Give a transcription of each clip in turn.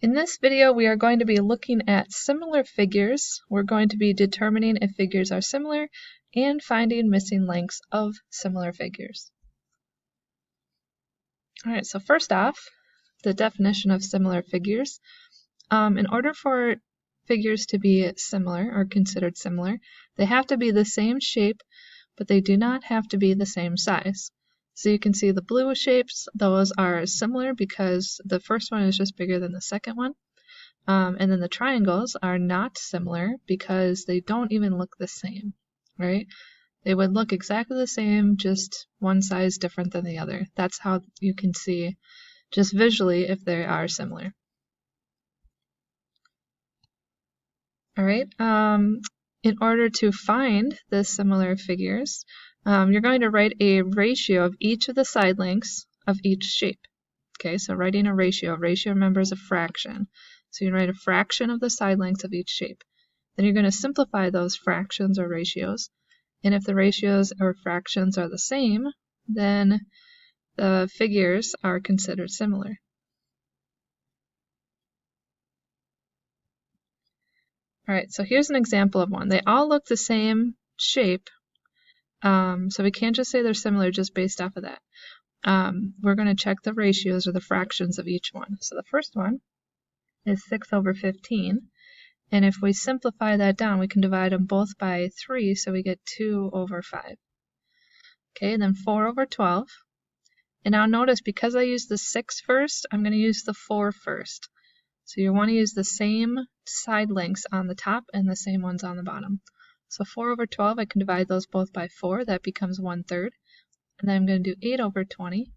In this video, we are going to be looking at similar figures. We're going to be determining if figures are similar and finding missing links of similar figures. All right, so first off, the definition of similar figures. In order for figures to be similar or considered similar, they have to be the same shape, but they do not have to be the same size. So you can see the blue shapes, those are similar because the first one is just bigger than the second one. And then the triangles are not similar because they don't even look the same, right? They would look exactly the same, just one size different than the other. That's how you can see just visually if they are similar. All right, in order to find the similar figures, you're going to write a ratio of each of the side lengths of each shape. Okay, so writing a ratio remember is a fraction. So you write a fraction of the side lengths of each shape. Then you're going to simplify those fractions or ratios. And if the ratios or fractions are the same, then the figures are considered similar. All right, so here's an example of one. They all look the same shape, so we can't just say they're similar just based off of that. We're going to check the ratios or the fractions of each one. So the first one is 6/15, and if we simplify that down, we can divide them both by 3, so we get 2/5. Okay, and then 4/12. And now notice, because I used the 6 first, I'm going to use the 4 first. So you want to use the same side lengths on the top and the same ones on the bottom. So 4/12, I can divide those both by 4. That becomes 1/3. And then I'm going to do 8/20.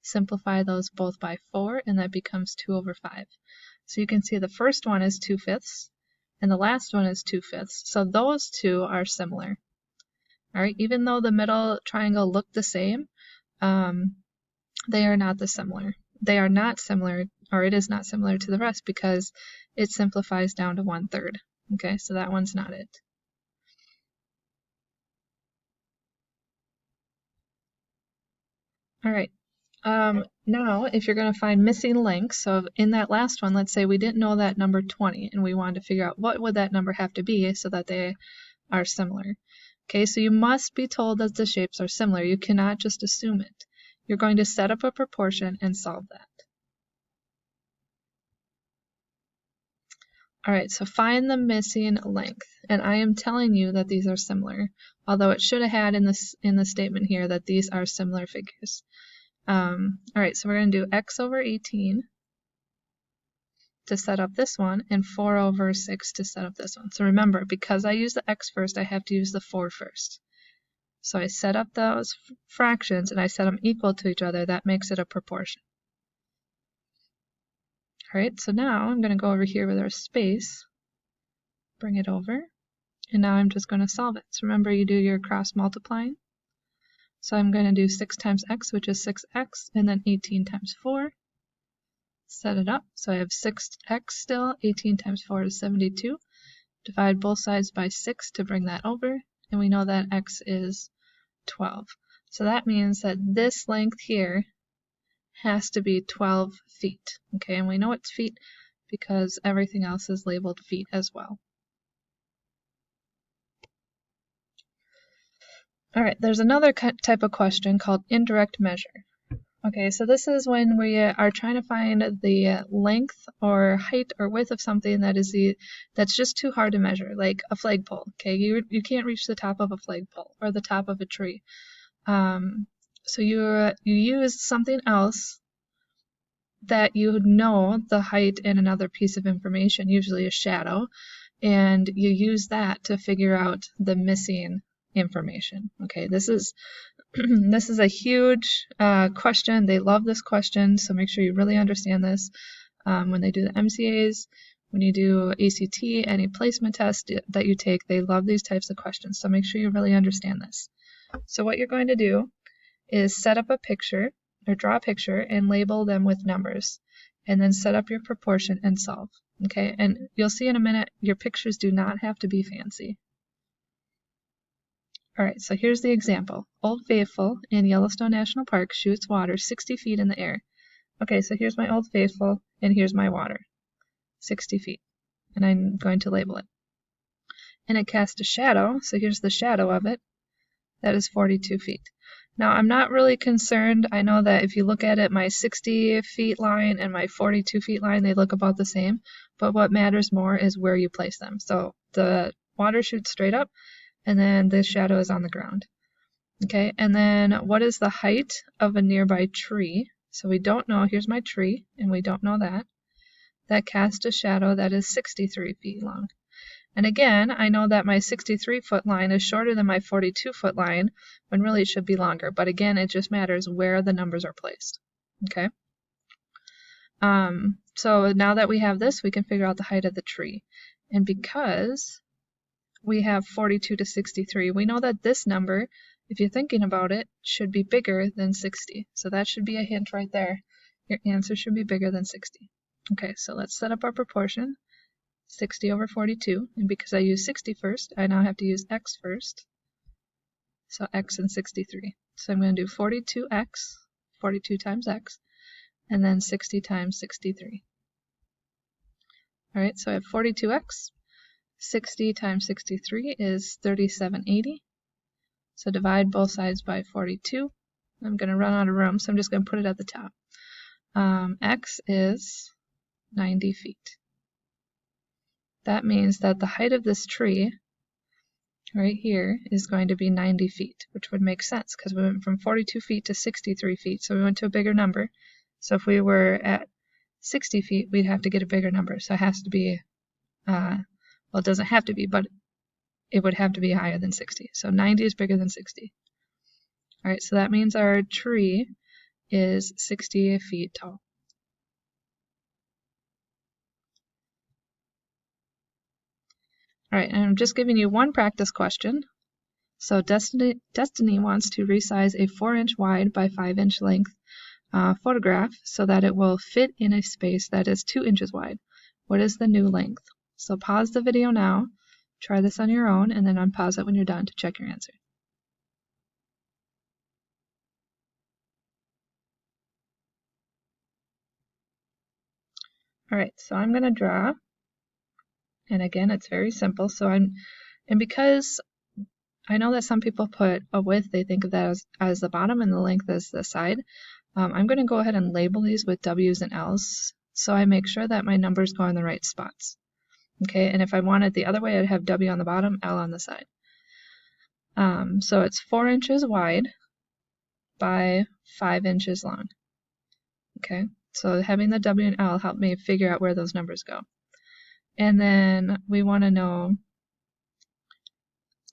Simplify those both by 4, and that becomes 2/5. So you can see the first one is 2/5, and the last one is 2/5. So those two are similar. All right, even though the middle triangle looked the same, they are not similar. They are not similar, or it is not similar to the rest because it simplifies down to 1/3. Okay, so that one's not it. All right. Now, if you're going to find missing links, so in that last one, let's say we didn't know that number 20, and we wanted to figure out what would that number have to be so that they are similar. Okay, so you must be told that the shapes are similar. You cannot just assume it. You're going to set up a proportion and solve that. All right, so find the missing length, and I am telling you that these are similar, although it should have had in the statement here that these are similar figures. All right, so we're going to do x/18 to set up this one, and 4/6 to set up this one. So remember, because I use the x first, I have to use the 4 first. So I set up those fractions, and I set them equal to each other. That makes it a proportion. All right, so now I'm going to go over here with our space, bring it over, and now I'm just going to solve it. So remember, you do your cross multiplying. So I'm going to do 6 times x, which is 6x, and then 18 times 4. Set it up. So I have 6x still. 18 times 4 is 72. Divide both sides by 6 to bring that over, and we know that x is 12. So that means that this length here has to be 12 feet. Okay, and we know it's feet because everything else is labeled feet as well. All right, there's another type of question called indirect measure. Okay, so this is when we are trying to find the length or height or width of something that's just too hard to measure, like a flagpole. Okay, you can't reach the top of a flagpole or the top of a tree. So you use something else that you know the height in another piece of information, usually a shadow, and you use that to figure out the missing information. Okay, this is this is a huge question. They love this question, so make sure you really understand this. When they do the MCAs, when you do ACT, any placement test that you take, they love these types of questions, so make sure you really understand this. So what you're going to do is set up a picture, or draw a picture, and label them with numbers, and then set up your proportion and solve. Okay, and you'll see in a minute, your pictures do not have to be fancy. All right, so here's the example. Old Faithful in Yellowstone National Park shoots water 60 feet in the air. Okay, so here's my Old Faithful, and here's my water. 60 feet. And I'm going to label it. And it casts a shadow, so here's the shadow of it. That is 42 feet. Now, I'm not really concerned. I know that if you look at it, my 60 feet line and my 42 feet line, they look about the same. But what matters more is where you place them. So the water shoots straight up, and then the shadow is on the ground. Okay, and then what is the height of a nearby tree? So we don't know. Here's my tree, and we don't know that. That casts a shadow that is 63 feet long. And again, I know that my 63-foot line is shorter than my 42-foot line, when really it should be longer. But again, it just matters where the numbers are placed. Okay. So now that we have this, we can figure out the height of the tree. And because we have 42 to 63, we know that this number, if you're thinking about it, should be bigger than 60. So that should be a hint right there. Your answer should be bigger than 60. Okay, so let's set up our proportion. 60 over 42, and because I use 60 first, I now have to use x first. So x and 63. So I'm going to do 42x, 42 times x, and then 60 times 63. All right, so I have 42x. 60 times 63 is 3780. So divide both sides by 42. I'm going to run out of room, so I'm just going to put it at the top. X is 90 feet. That means that the height of this tree right here is going to be 90 feet, which would make sense because we went from 42 feet to 63 feet, so we went to a bigger number. So if we were at 60 feet, we'd have to get a bigger number. So it has to be, well, it doesn't have to be, but it would have to be higher than 60. So 90 is bigger than 60. All right, so that means our tree is 60 feet tall. All right, and I'm just giving you one practice question. So Destiny wants to resize a 4-inch wide by 5-inch length photograph so that it will fit in a space that is 2 inches wide. What is the new length? So pause the video now, try this on your own, and then unpause it when you're done to check your answer. All right, so I'm going to draw. And again, it's very simple. And because I know that some people put a width, they think of that as the bottom and the length as the side. I'm going to go ahead and label these with W's and L's so I make sure that my numbers go in the right spots. Okay, and if I want it the other way, I'd have W on the bottom, L on the side. So it's 4 inches wide by 5 inches long. Okay, so having the W and L helped me figure out where those numbers go. And then we want to know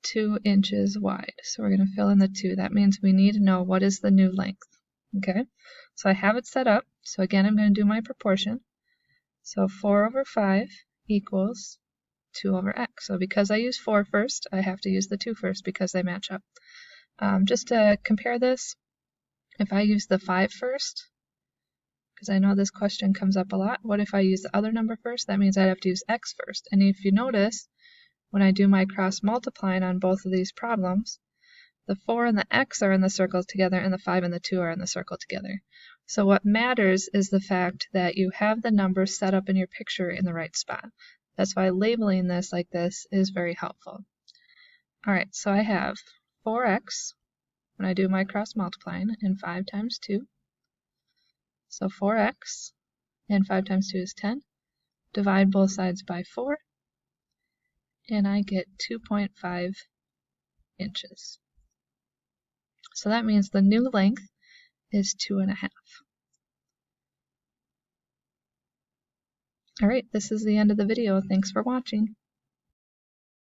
2 inches wide. So we're going to fill in the 2. That means we need to know what is the new length. Okay, so I have it set up. So again, I'm going to do my proportion. So 4 over 5 equals 2 over x. So because I use 4 first, I have to use the 2 first because they match up. Just to compare this, if I use the 5 first, because I know this question comes up a lot, what if I use the other number first? That means I'd have to use x first. And if you notice, when I do my cross multiplying on both of these problems, the 4 and the x are in the circle together and the 5 and the 2 are in the circle together. So what matters is the fact that you have the numbers set up in your picture in the right spot. That's why labeling this like this is very helpful. All right, so I have 4x when I do my cross multiplying and 5 times 2. So 4x and 5 times 2 is 10. Divide both sides by 4 and I get 2.5 inches. So that means the new length is 2.5. All right, this is the end of the video. Thanks for watching.